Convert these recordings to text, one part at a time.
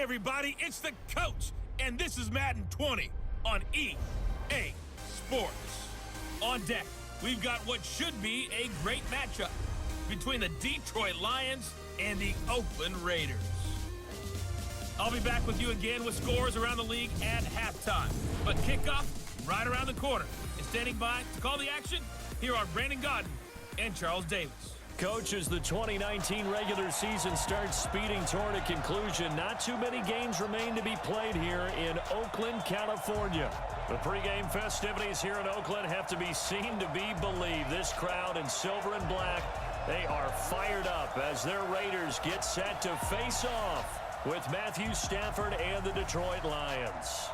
everybody, it's the coach, and this is Madden 20 on EA Sports. On deck, we've got what should be a great matchup between the Detroit Lions and the Oakland Raiders. I'll be back with you again with scores around the league at halftime. But kickoff right around the corner. And standing by to call the action, here are Brandon Godden and Charles Davis. Coach, as the 2019 regular season starts speeding toward a conclusion, not too many games remain to be played here in Oakland, California. The pregame festivities here in Oakland have to be seen to be believed. This crowd in silver and black, they are fired up as their Raiders get set to face off with Matthew Stafford and the Detroit Lions.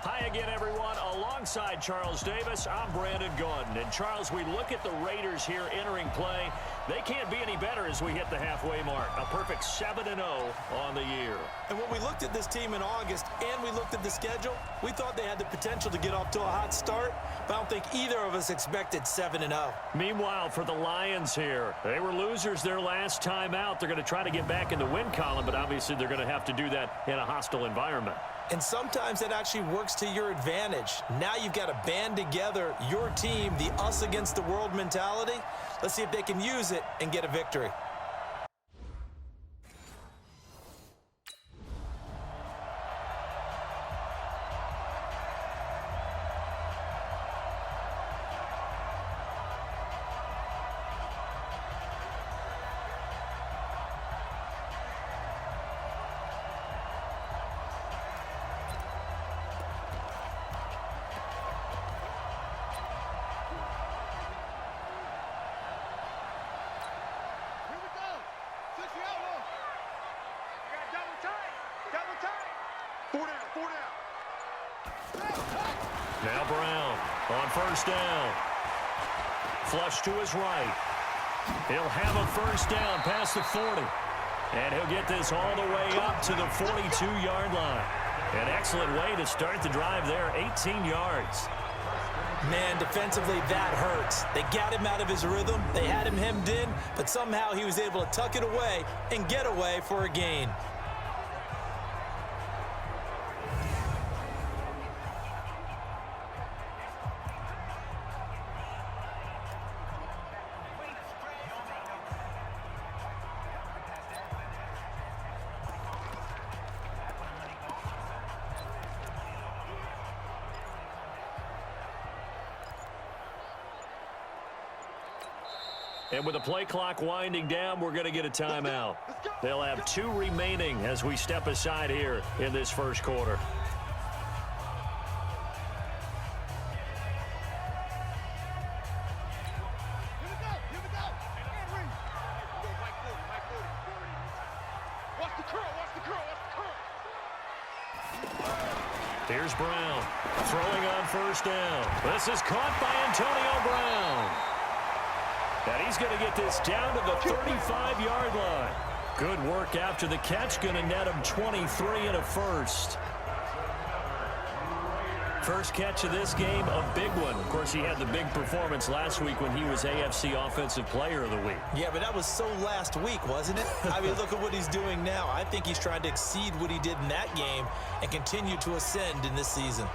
Hi again, everyone. Alongside Charles Davis, I'm Brandon Godden. And Charles, we look at the Raiders here entering play. They can't be any better as we hit the halfway mark. A perfect 7-0 on the year. And when we looked at this team in August and we looked at the schedule, we thought they had the potential to get off to a hot start, but I don't think either of us expected 7-0. Meanwhile, for the Lions here, they were losers their last time out. They're going to try to get back in the win column, but obviously they're going to have to do that in a hostile environment. And sometimes that actually works to your advantage. Now you've got to band together your team, the us against the world mentality. Let's see if they can use it and get a victory. Now Brown on first down. Flush to his right. He'll have a first down past the 40. And he'll get this all the way up to the 42-yard line. An excellent way to start the drive there, 18 yards. Man, defensively, that hurts. They got him out of his rhythm. They had him hemmed in, but somehow he was able to tuck it away and get away for a gain. And with the play clock winding down, we're going to get a timeout. They'll have 2 remaining as we step aside here in this first quarter. Here's Brown throwing on first down. This is caught by Antonio Brown. And he's going to get this down to the 35-yard line. Good work after the catch. Going to net him 23 and a first. First catch of this game, a big one. Of course, he had the big performance last week when he was AFC Offensive Player of the Week. Yeah, but that was so last week, wasn't it? I mean, look at what he's doing now. I think he's trying to exceed what he did in that game and continue to ascend in this season.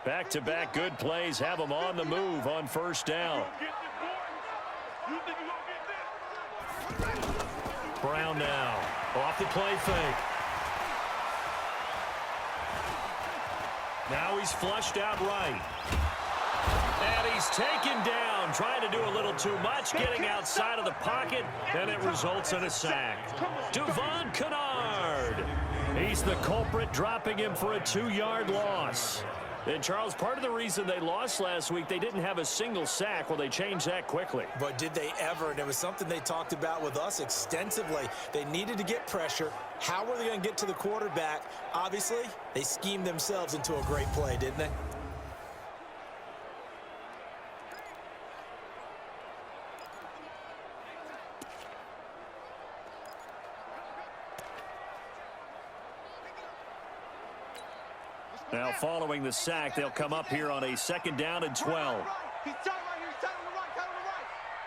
Back-to-back good plays have them on the move on first down. Brown now off the play fake. Now he's flushed out right. And he's taken down, trying to do a little too much, getting outside of the pocket, and it results in a sack. Devon Kennard. He's the culprit, dropping him for a 2-yard loss. And, Charles, part of the reason they lost last week, they didn't have a single sack. Well, they changed that quickly. But did they ever? And it was something they talked about with us extensively. They needed to get pressure. How were they going to get to the quarterback? Obviously, they schemed themselves into a great play, didn't they? Now following the sack, they'll come up here on a 2nd down and 12. He's tight right here. He's tight on the right. Tight on the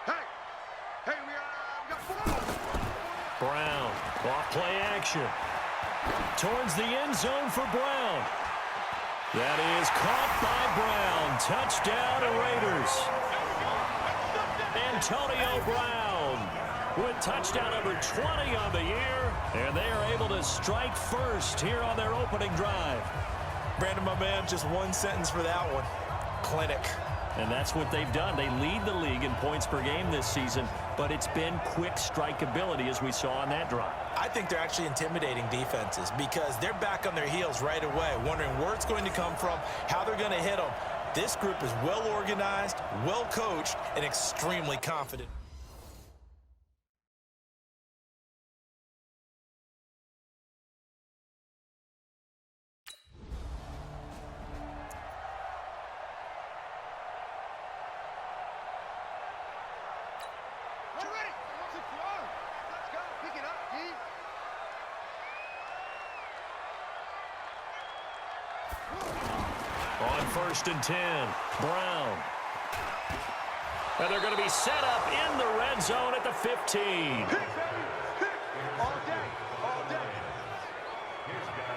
right. Hey, we got 4. Brown, off play action. Towards the end zone for Brown. That is caught by Brown. Touchdown, Raiders. Antonio Brown with touchdown number 20 on the year. And they are able to strike first here on their opening drive. Brandon, my man, just one sentence for that one. Clinic. And that's what they've done. They lead the league in points per game this season, but it's been quick strikeability as we saw on that drive. I think they're actually intimidating defenses because they're back on their heels right away, wondering where it's going to come from, how they're going to hit them. This group is well organized, well coached, and extremely confident. On 1st and 10, Brown. And they're going to be set up in the red zone at the 15.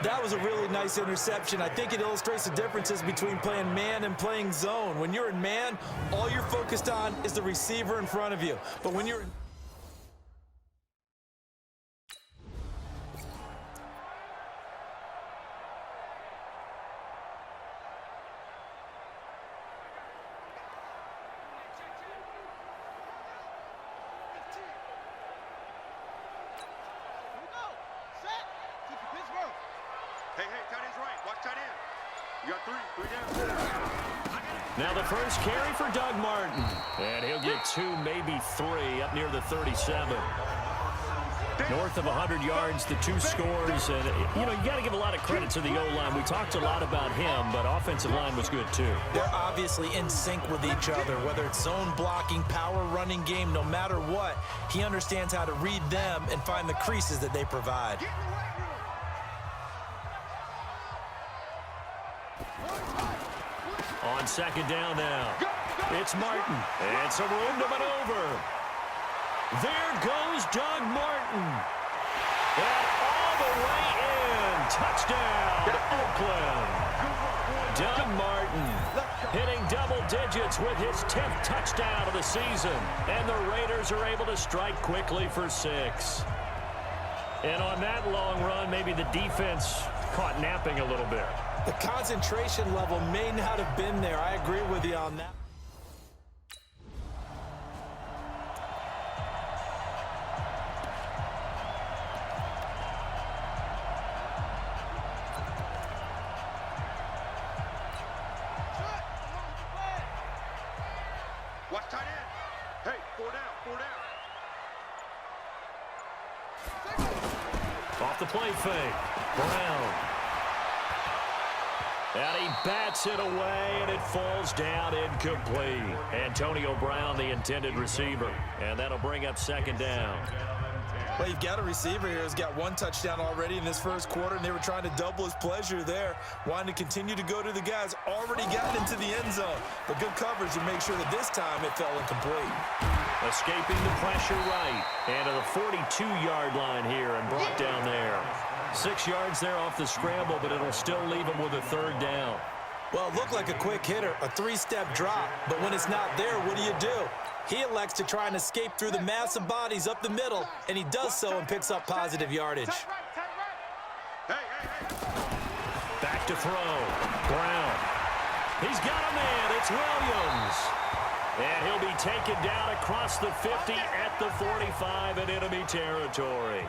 That was a really nice interception. I think it illustrates the differences between playing man and playing zone. When you're in man, all you're focused on is the receiver in front of you. But when you're in Now the first carry for Doug Martin. And he'll get 2, maybe 3 up near the 37. North of 100 yards, the 2 scores. And, you know, you got to give a lot of credit to the O-line. We talked a lot about him, but offensive line was good too. They're obviously in sync with each other, whether it's zone blocking, power running game, no matter what. He understands how to read them and find the creases that they provide. On 2nd down now, it's Martin, and some room to maneuver. There goes Doug Martin. And all the way in. Touchdown, Oakland. Doug Martin hitting double digits with his 10th touchdown of the season. And the Raiders are able to strike quickly for 6. And on that long run, maybe the defense caught napping a little bit. The concentration level may not have been there. I agree with you on that. Watch tight end. Hey, 4 down, 4 down. Off the play fake. Brown. And he bats it away, and it falls down incomplete. Antonio Brown, the intended receiver. And that'll bring up 2nd down. Well, you've got a receiver here who's got 1 touchdown already in this first quarter, and they were trying to double his pleasure there, wanting to continue to go to the guys already gotten into the end zone. But good coverage to make sure that this time it fell incomplete. Escaping the pressure right. And to the 42-yard line here and brought down there. 6 yards there off the scramble, but it'll still leave him with a 3rd down. Well, it looked like a quick hitter, a 3-step drop. But when it's not there, what do? He elects to try and escape through the mass of bodies up the middle, and he does so and picks up positive yardage. Back to throw. Brown. He's got a man. It's Williams. And he'll be taken down across the 50 at the 45 in enemy territory.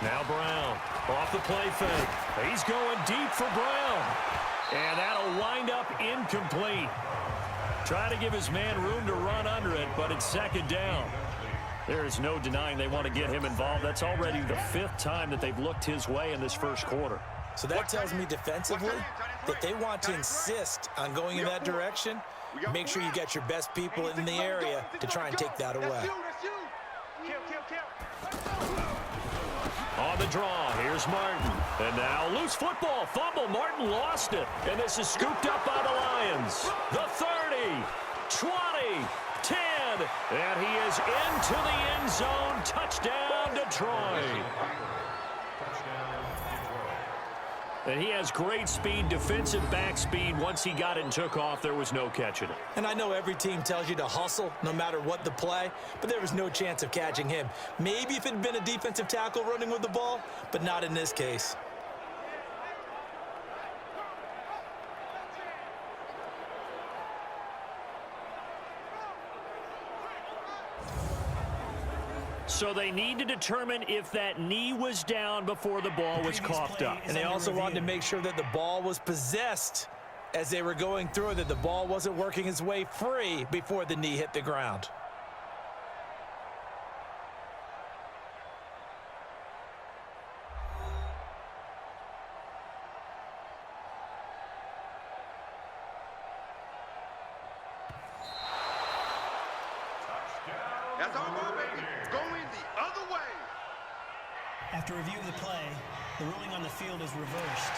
Now Brown off the play fake. He's going deep for Brown. And that'll wind up incomplete. Try to give his man room to run under it, but it's second down. There is no denying they want to get him involved. That's already the 5th time that they've looked his way in this first quarter. So that tells me defensively that they want to insist on going in that direction. Make sure you get your best people in the area to try and take that away. On the draw, here's Martin. And now loose football, fumble. Martin lost it. And this is scooped up by the Lions. The 30, 20, 10. And he is into the end zone. Touchdown, Detroit. And he has great speed, defensive back speed. Once he got it and took off, there was no catching it. And I know every team tells you to hustle no matter what the play, but there was no chance of catching him. Maybe if it had been a defensive tackle running with the ball, but not in this case. So they need to determine if that knee was down before the ball was coughed up. And they also wanted to make sure that the ball was possessed as they were going through, that the ball wasn't working its way free before the knee hit the ground. That's our ball, baby. It's going the other way. After review of the play, the ruling on the field is reversed.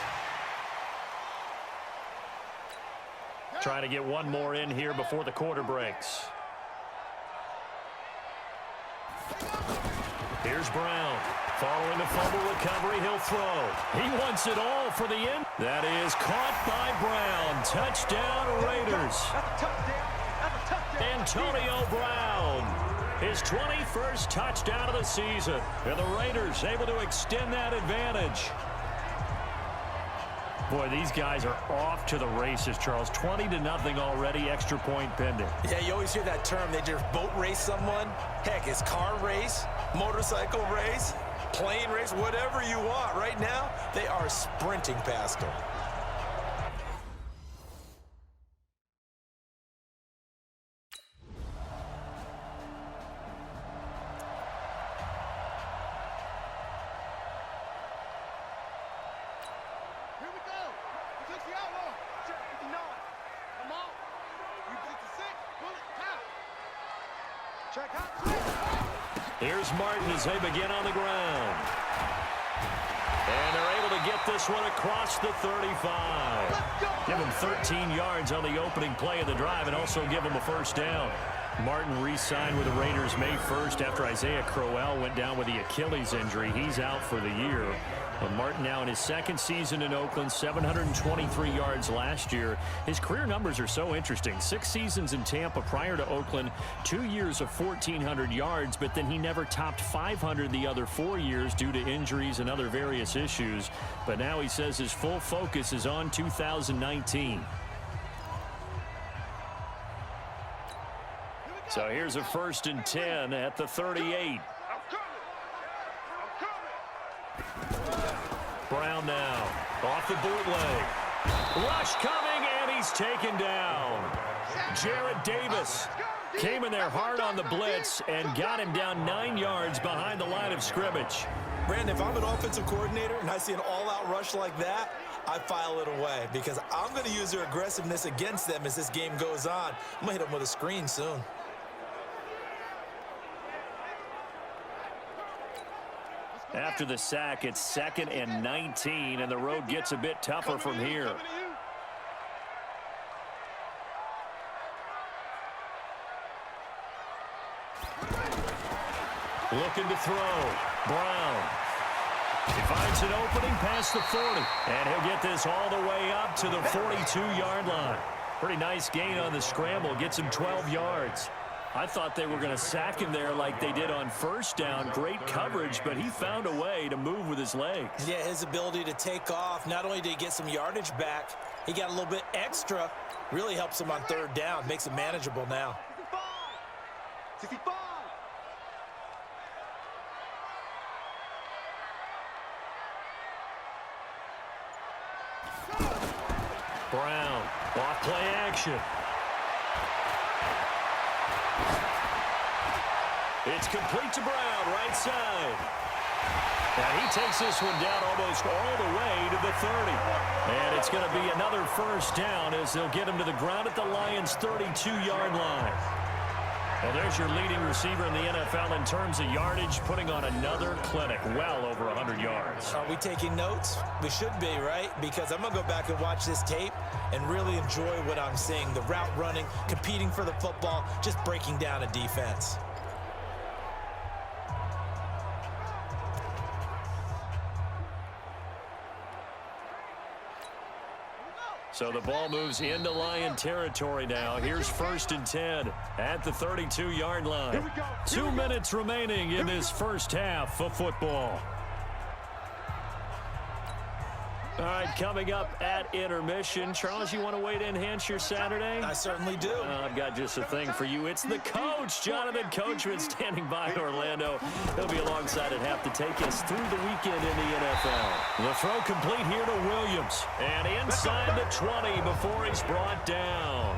Trying to get one more in here before the quarter breaks. Here's Brown. Following the fumble recovery, he'll throw. He wants it all for the end. That is caught by Brown. Touchdown, Raiders. That's a touchdown. That's a touchdown. Antonio Brown. His 21st touchdown of the season. And the Raiders able to extend that advantage. Boy, these guys are off to the races, Charles. 20-0 already, extra point pending. Yeah, you always hear that term. They just boat race someone. Heck, it's car race, motorcycle race, plane race, whatever you want. Right now, they are sprinting past them. Here we go. We took the outlaw. Check 59. Come on. We 56. Bullet count. Check out. Here's Martin as they begin on the ground. And they're able to get this one across the 35. Give him 13 yards on the opening play of the drive and also give him a first down. Martin re-signed with the Raiders May 1st after Isaiah Crowell went down with the Achilles injury. He's out for the year. But Martin now in his second season in Oakland, 723 yards last year. His career numbers are so interesting. 6 seasons in Tampa prior to Oakland, 2 years of 1,400 yards, but then he never topped 500 the other 4 years due to injuries and other various issues. But now he says his full focus is on 2019. So here's a 1st and 10 at the 38. Brown now off the bootleg. Rush coming, and he's taken down. Jared Davis came in there hard on the blitz and got him down 9 yards behind the line of scrimmage. Brandon, if I'm an offensive coordinator and I see an all-out rush like that, I file it away because I'm going to use their aggressiveness against them as this game goes on. I'm going to hit them with a screen soon. After the sack, it's 2nd and 19, and the road gets a bit tougher from here. Looking to throw. Brown. He finds an opening past the 40, and he'll get this all the way up to the 42-yard line. Pretty nice gain on the scramble. Gets him 12 yards. I thought they were going to sack him there like they did on 1st down. Great coverage, but he found a way to move with his legs. Yeah, his ability to take off, not only did he get some yardage back, he got a little bit extra. Really helps him on 3rd down, makes it manageable now. 65. Brown, off play action. It's complete to Brown, right side. And he takes this one down almost all the way to the 30. And it's going to be another first down as they'll get him to the ground at the Lions' 32-yard line. Well, there's your leading receiver in the NFL in terms of yardage, putting on another clinic, well over 100 yards. Are we taking notes? We should be, right? Because I'm going to go back and watch this tape and really enjoy what I'm seeing. The route running, competing for the football, just breaking down a defense. So the ball moves into Lion territory now. Here's 1st and 10 at the 32-yard line. 2 minutes remaining in this first half of football. All right, coming up at intermission. Charles, you want to wait to enhance your Saturday? I certainly do. I've got just a thing for you. It's the coach, Jonathan Coachman, standing by in Orlando. He'll be alongside at half to take us through the weekend in the NFL. The throw complete here to Williams. And inside the 20 before he's brought down.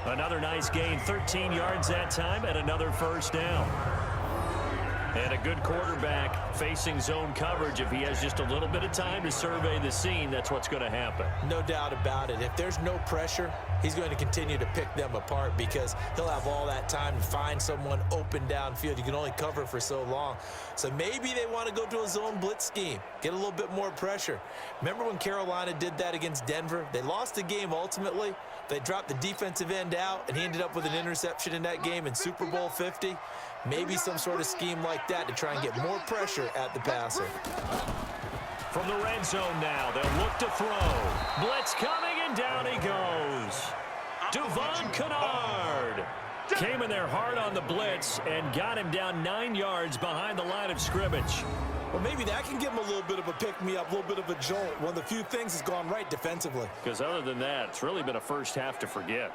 Another nice gain, 13 yards that time, and another first down. And a good quarterback facing zone coverage. If he has just a little bit of time to survey the scene, that's what's going to happen. No doubt about it. If there's no pressure, he's going to continue to pick them apart because he'll have all that time to find someone open downfield. You can only cover for so long. So maybe they want to go to a zone blitz scheme, get a little bit more pressure. Remember when Carolina did that against Denver? They lost the game ultimately. They dropped the defensive end out, and he ended up with an interception in that game in Super Bowl 50. Maybe some sort of scheme like that to try and get more pressure at the passer. From the red zone now, they'll look to throw. Blitz coming, and down he goes. Devon Kennard came in there hard on the blitz and got him down 9 yards behind the line of scrimmage. Well, maybe that can give him a little bit of a pick-me-up, a little bit of a jolt. One of the few things that's gone right defensively. Because other than that, it's really been a first half to forget.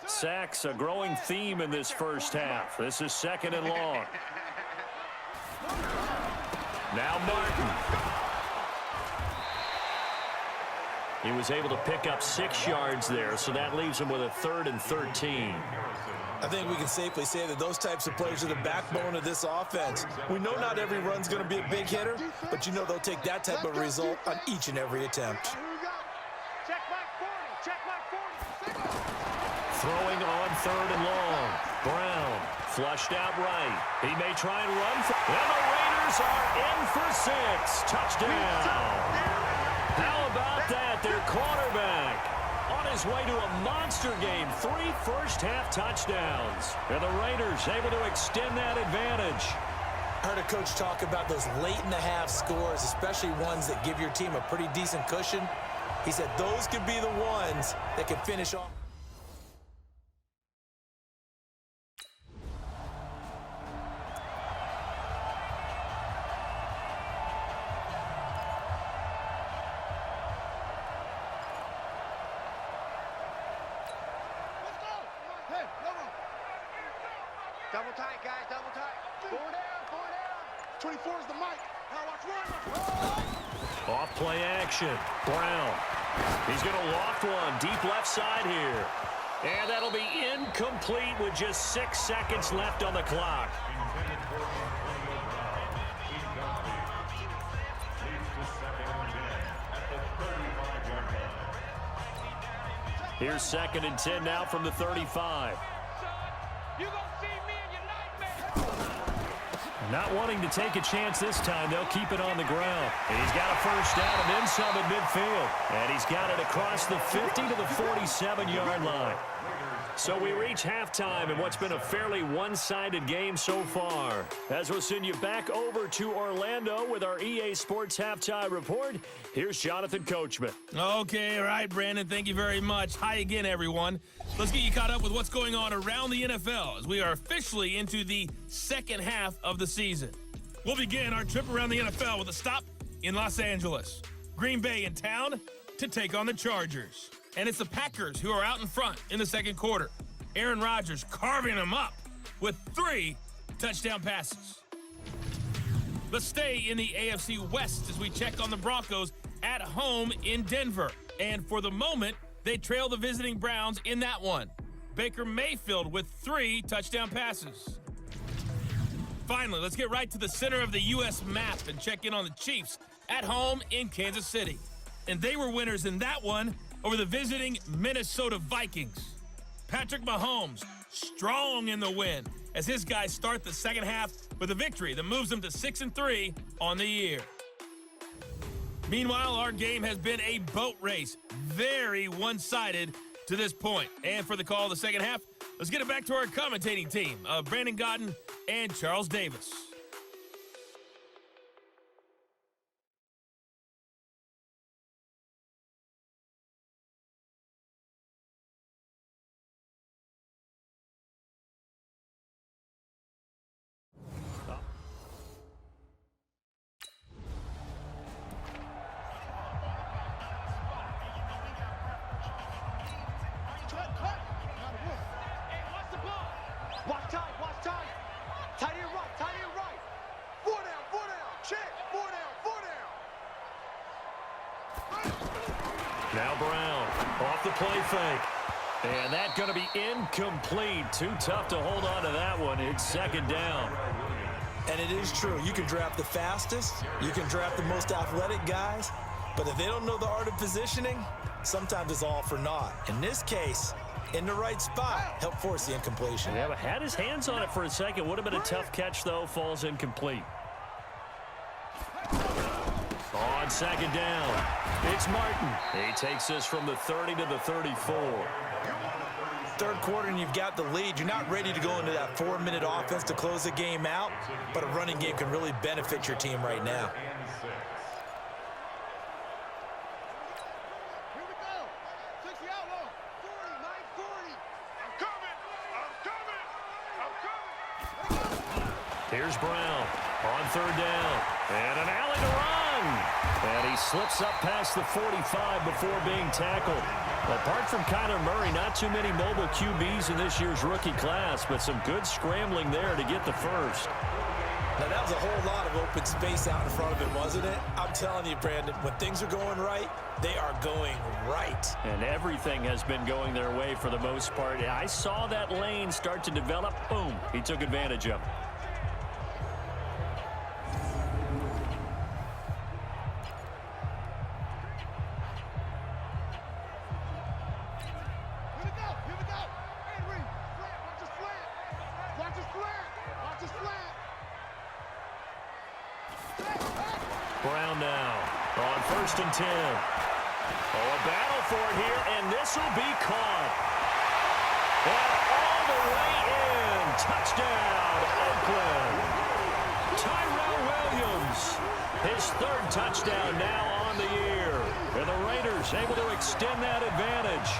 Sacks, a growing theme in this first half. This is 2nd and long. Now Martin. He was able to pick up 6 yards there, so that leaves him with a 3rd and 13. I think we can safely say that those types of plays are the backbone of this offense. We know not every run's going to be a big hitter, but you know they'll take that type of result on each and every attempt. Check back 40. Check back 40. Throwing on 3rd and long. Brown flushed out right. He may try and run. And the Raiders are in for 6. Touchdown. How about that? Their quarterback on his way to a monster game. 3 first-half touchdowns. And the Raiders able to extend that advantage. I heard a coach talk about those late-in-the-half scores, especially ones that give your team a pretty decent cushion. He said those could be the ones that can finish off. Double tight, guys, double tight. 4 down, 4 down. 24 is the mic. Now watch one. Off play action. Brown. He's going to loft one deep left side here. And that'll be incomplete with just 6 seconds left on the clock. Here's 2nd and 10 now from the 35. You gonna see me in your nightmare. Not wanting to take a chance this time, they'll keep it on the ground. And he's got a first down and then some at midfield. And he's got it across the 50 to the 47-yard line. So we reach halftime in what's been a fairly one-sided game so far. As we'll send you back over to Orlando with our EA Sports Halftime Report, here's Jonathan Coachman. Okay, all right, Brandon, thank you very much. Hi again, everyone. Let's get you caught up with what's going on around the NFL as we are officially into the second half of the season. We'll begin our trip around the NFL with a stop in Los Angeles. Green Bay in town to take on the Chargers. And it's the Packers who are out in front in the second quarter. Aaron Rodgers carving them up with 3 touchdown passes. Let's stay in the AFC West as we check on the Broncos at home in Denver. And for the moment, they trail the visiting Browns in that one. Baker Mayfield with 3 touchdown passes. Finally, let's get right to the center of the U.S. map and check in on the Chiefs at home in Kansas City. And they were winners in that one over the visiting Minnesota Vikings. Patrick Mahomes strong in the win as his guys start the second half with a victory that moves them to 6-3 on the year. Meanwhile, our game has been a boat race, very one-sided to this point. And for the call of the second half, let's get it back to our commentating team of Brandon Godden and Charles Davis. Watch time, watch time. Tight end right, tight end right. 4 down, check. 4 down. Now Brown off the play fake. And that's going to be incomplete. Too tough to hold on to that one. It's second down. And it is true. You can draft the fastest. You can draft the most athletic guys. But if they don't know the art of positioning, sometimes it's all for naught. In this case, in the right spot, help force the incompletion. Yeah, but had his hands on it for a second. Would have been a tough catch, though. Falls incomplete. On second down, it's Martin. He takes this from the 30 to the 34. Third quarter and you've got the lead. You're not ready to go into that 4-minute offense to close the game out, but a running game can really benefit your team right now. Here we go. 60 outlaw. 40, 940. I'm coming. Here's Brown on third down. And an alley to run. And he slips up past the 45 before being tackled. Apart from Kyler Murray, not too many mobile QBs in this year's rookie class, but some good scrambling there to get the first. Now, that was a whole lot of open space out in front of him, wasn't it? I'm telling you, Brandon, when things are going right, they are going right. And everything has been going their way for the most part. I saw that lane start to develop. Boom. He took advantage of it. Brown now on 1st and 10. Oh, a battle for it here, and this will be caught. And all the way in. Touchdown, Oakland. Tyrell Williams, his 3rd touchdown now on the year. And the Raiders able to extend that advantage.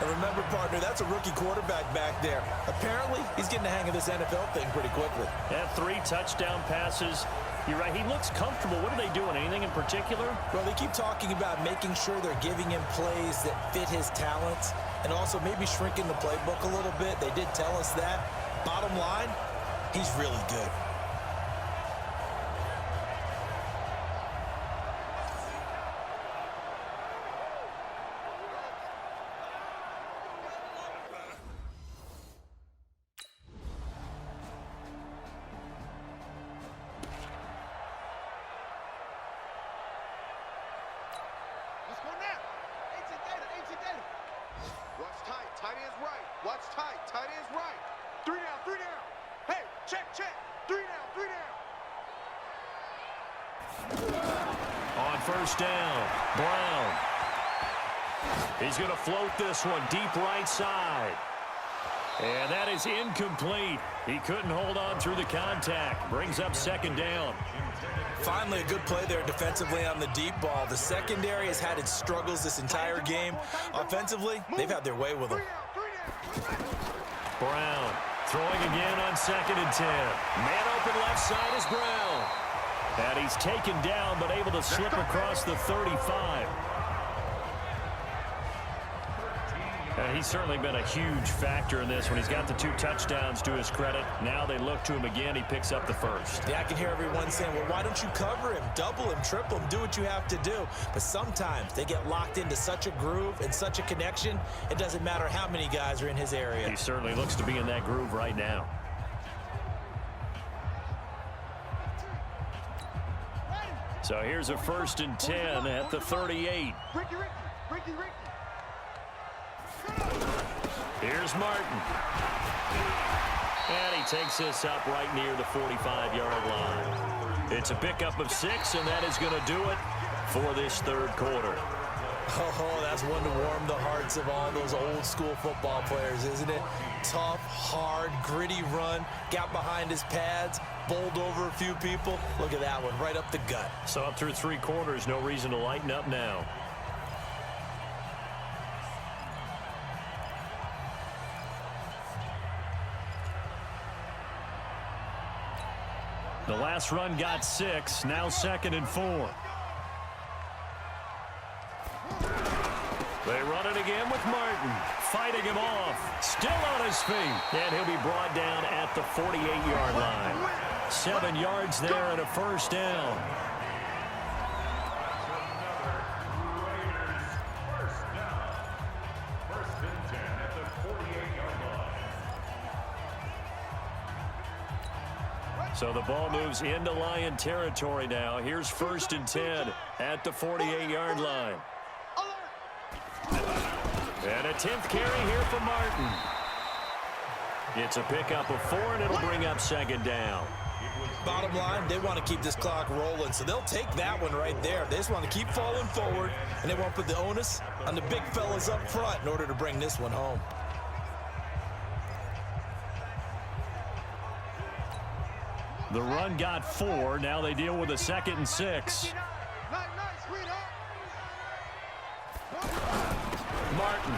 And remember, partner, that's a rookie quarterback back there. Apparently, he's getting the hang of this NFL thing pretty quickly. And 3 touchdown passes. You're right, he looks comfortable. What are they doing? Anything in particular? Well, they keep talking about making sure they're giving him plays that fit his talents and also maybe shrinking the playbook a little bit. They did tell us that. Bottom line, he's really good. On 1st down, Brown. He's going to float this one deep right side. And that is incomplete. He couldn't hold on through the contact. Brings up 2nd down. Finally, a good play there defensively on the deep ball. The secondary has had its struggles this entire game. Offensively, they've had their way with him. Brown throwing again on 2nd and 10. Man open left side is Brown. And he's taken down, but able to slip across the 35. And he's certainly been a huge factor in this when he's got the 2 touchdowns to his credit. Now they look to him again. He picks up the first. Yeah, I can hear everyone saying, well, why don't you cover him, double him, triple him, do what you have to do. But sometimes they get locked into such a groove and such a connection, it doesn't matter how many guys are in his area. He certainly looks to be in that groove right now. So here's a 1st and 10 at the 38. Ricky. Here's Martin. And he takes this up right near the 45-yard line. It's a pickup of 6, and that is going to do it for this 3rd quarter. Oh, that's one to warm the hearts of all those old-school football players, isn't it? Tough, hard, gritty run, got behind his pads, bowled over a few people. Look at that one, right up the gut. So up through 3 quarters, no reason to lighten up now. The last run got 6, now 2nd and 4. They run it again with Martin, fighting him off, still on his feet, and he'll be brought down at the 48-yard line. 7 yards there and a 1st down. So the ball moves into Lion territory now. Here's 1st and 10 at the 48-yard line. And a 10th carry here for Martin. It's a pickup of 4, and it'll bring up 2nd down. Bottom line, they want to keep this clock rolling, so they'll take that one right there. They just want to keep falling forward, and they won't put the onus on the big fellas up front in order to bring this one home. The run got 4. Now they deal with a 2nd and 6. Martin.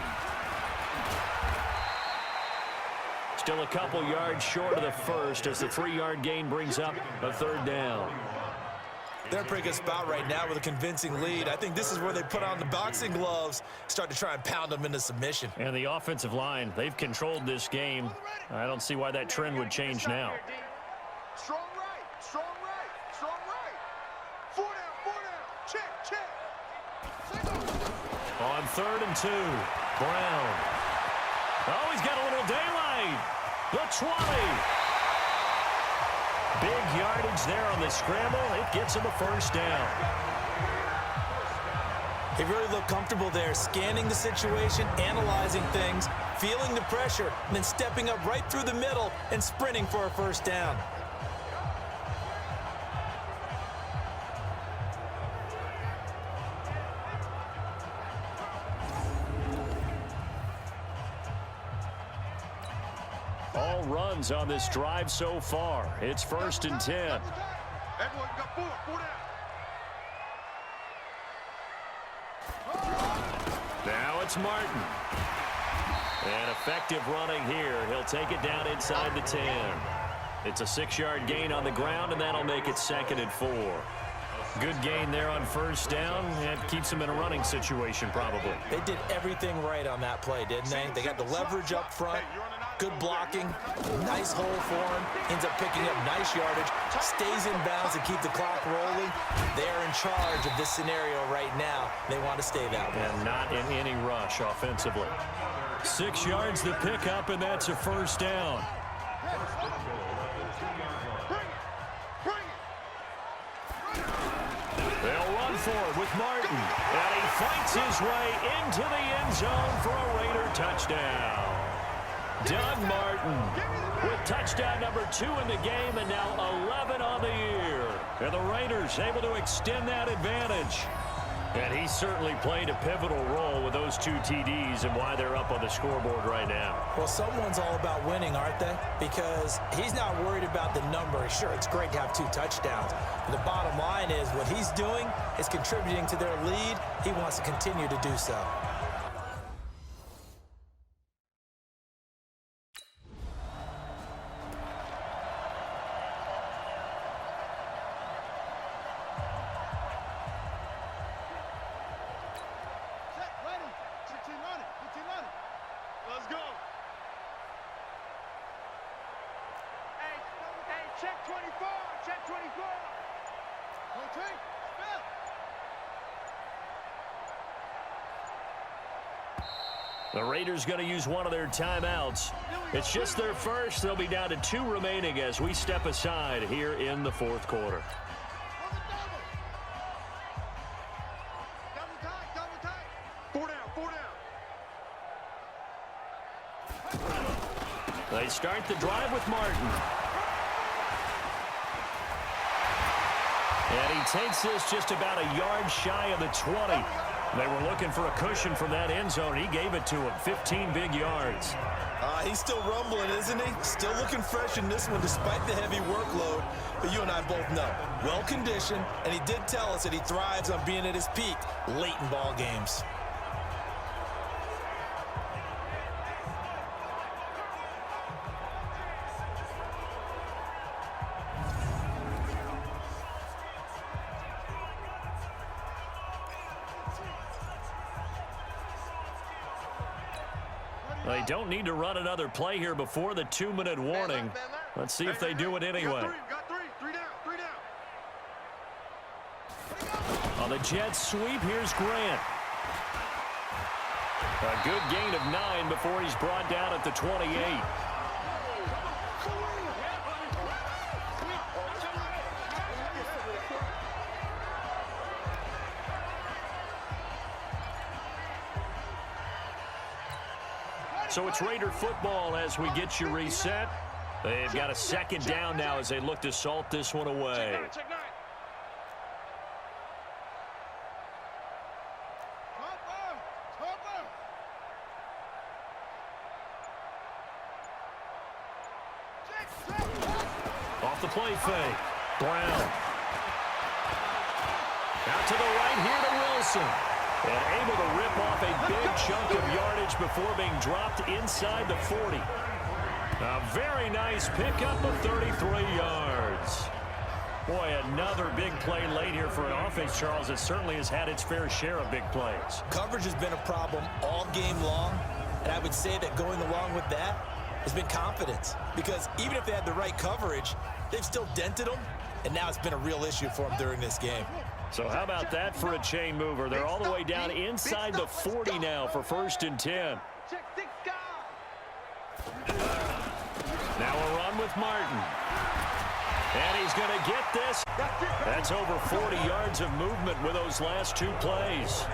Still a couple yards short of the first as the 3-yard gain brings up a 3rd down. They're in a pretty good spot right now with a convincing lead. I think this is where they put on the boxing gloves, start to try and pound them into submission. And the offensive line, they've controlled this game. I don't see why that trend would change now. Strong right, strong right, strong right. 4 down, check. On 3rd and 2, Brown. Oh, he's got a little daylight. The 20. Big yardage there on the scramble. It gets him a 1st down. He really looked comfortable there, scanning the situation, analyzing things, feeling the pressure, and then stepping up right through the middle and sprinting for a 1st down. All runs on this drive so far. It's 1st and 10. Everyone got 4 down. Now it's Martin. And effective running here. He'll take it down inside the 10. It's a 6-yard gain on the ground, and that'll make it 2nd and 4. Good gain there on 1st down, and keeps him in a running situation probably. They did everything right on that play, didn't they? They got the leverage up front, good blocking, nice hole for him, ends up picking up nice yardage, stays in bounds to keep the clock rolling. They're in charge of this scenario right now. They want to stay that way. And not in any rush offensively. 6 yards to pick up, and that's a 1st down. They'll run for it with Martin. And he fights his way into the end zone for a Raider touchdown. Doug Martin with touchdown number 2 in the game, and now 11 on the year. And the Raiders able to extend that advantage. And he certainly played a pivotal role with those 2 TDs and why they're up on the scoreboard right now. Well, someone's all about winning, aren't they? Because he's not worried about the number. Sure, it's great to have 2 touchdowns. But the bottom line is what he's doing is contributing to their lead. He wants to continue to do so. Check 24. Check 24. Rotate. Spell. The Raiders going to use one of their timeouts. It's just their first. They'll be down to 2 remaining as we step aside here in the fourth quarter. Double tight. Double tight. 4 down. 4 down. They start the drive with Martin. And he takes this just about a yard shy of the 20. They were looking for a cushion from that end zone. He gave it to him. 15 big yards. He's still rumbling, isn't he? Still looking fresh in this one despite the heavy workload. But you and I both know, well-conditioned, and he did tell us that he thrives on being at his peak late in ball games. They don't need to run another play here before the 2-minute warning. Let's see if they do it anyway. Got three. 3 down. 3 down. On the Jets sweep, here's Grant. A good gain of 9 before he's brought down at the 28. So it's Raider football as we get you reset. They've got a second down now as they look to salt this one away. Check 9. Off the play fake. Brown. Out to the right here to Wilson. And able to rip off a big chunk of yardage before being dropped inside the 40. A very nice pickup of 33 yards. Boy, another big play late here for an offense, Charles, that certainly has had its fair share of big plays. Coverage has been a problem all game long, and I would say that going along with that has been confidence. Because even if they had the right coverage, they've still dented them, and now it's been a real issue for them during this game. So how about that for a chain mover? They're all the way down inside the 40 now for 1st and 10. Check 6 guys. Now a run with Martin. And he's going to get this. That's over 40 yards of movement with those last 2 plays.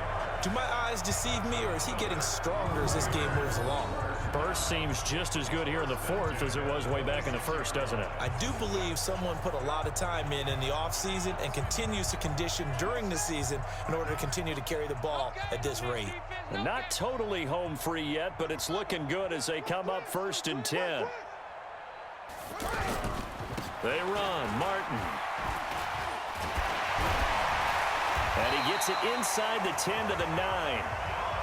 Do my eyes deceive me, or is he getting stronger as this game moves along? Burst seems just as good here in the 4th as it was way back in the 1st, doesn't it? I do believe someone put a lot of time in the offseason and continues to condition during the season in order to continue to carry the ball at this rate. And not totally home free yet, but it's looking good as they come up 1st and 10. They run. Martin. And he gets it inside the 10 to the 9.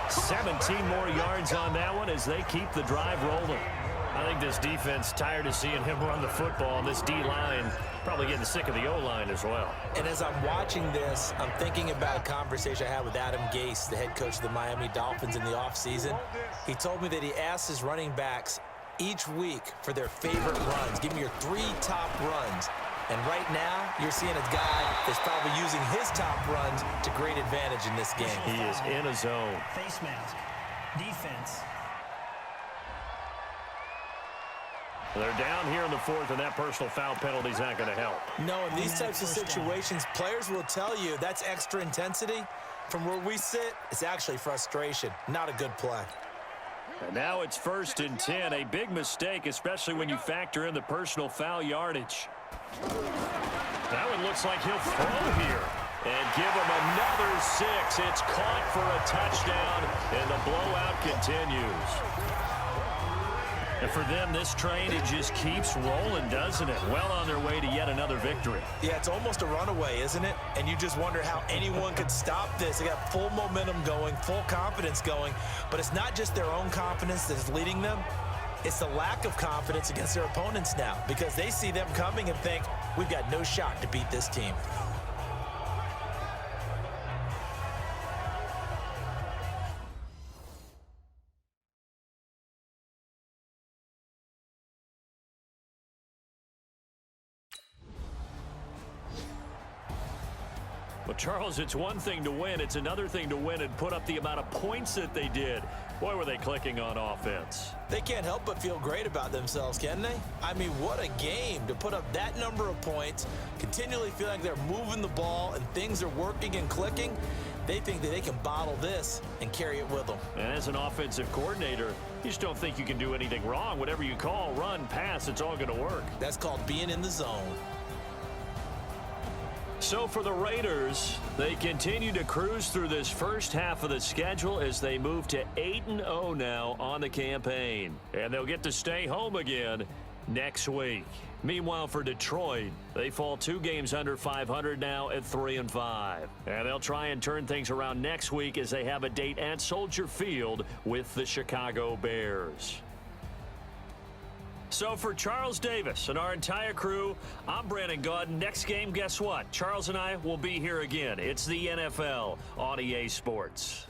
17 more yards on that one as they keep the drive rolling. I think this defense tired of seeing him run the football, and this D-line probably getting sick of the O-line as well. And as I'm watching this, I'm thinking about a conversation I had with Adam Gase, the head coach of the Miami Dolphins in the offseason. He told me that he asked his running backs each week for their favorite runs. Give me your 3 top runs. And right now, you're seeing a guy that's probably using his top runs to great advantage in this game. He is in a zone. Face mask. Defense. They're down here in the 4th, and that personal foul penalty is not going to help. No, in these types of situations, players will tell you that's extra intensity. From where we sit, it's actually frustration. Not a good play. And now it's 1st and 10. A big mistake, especially when you factor in the personal foul yardage. That one looks like he'll throw here and give him another 6. It's caught for a touchdown, and the blowout continues. And for them, this train, it just keeps rolling, doesn't it? Well on their way to yet another victory. Yeah, it's almost a runaway, isn't it? And you just wonder how anyone could stop this. They got full momentum going, full confidence going. But it's not just their own confidence that is leading them. It's the lack of confidence against their opponents now, because they see them coming and think, we've got no shot to beat this team. Well, Charles, it's one thing to win. It's another thing to win and put up the amount of points that they did. Boy, were they clicking on offense. They can't help but feel great about themselves, can they? I mean, what a game to put up that number of points, continually feel like they're moving the ball and things are working and clicking. They think that they can bottle this and carry it with them. And as an offensive coordinator, you just don't think you can do anything wrong. Whatever you call, run, pass, it's all going to work. That's called being in the zone. So for the Raiders, they continue to cruise through this first half of the schedule as they move to 8-0 now on the campaign. And they'll get to stay home again next week. Meanwhile, for Detroit, they fall 2 games under 500 now at 3-5. And they'll try and turn things around next week as they have a date at Soldier Field with the Chicago Bears. So for Charles Davis and our entire crew, I'm Brandon Gaudin. Next game, guess what? Charles and I will be here again. It's the NFL on EA Sports.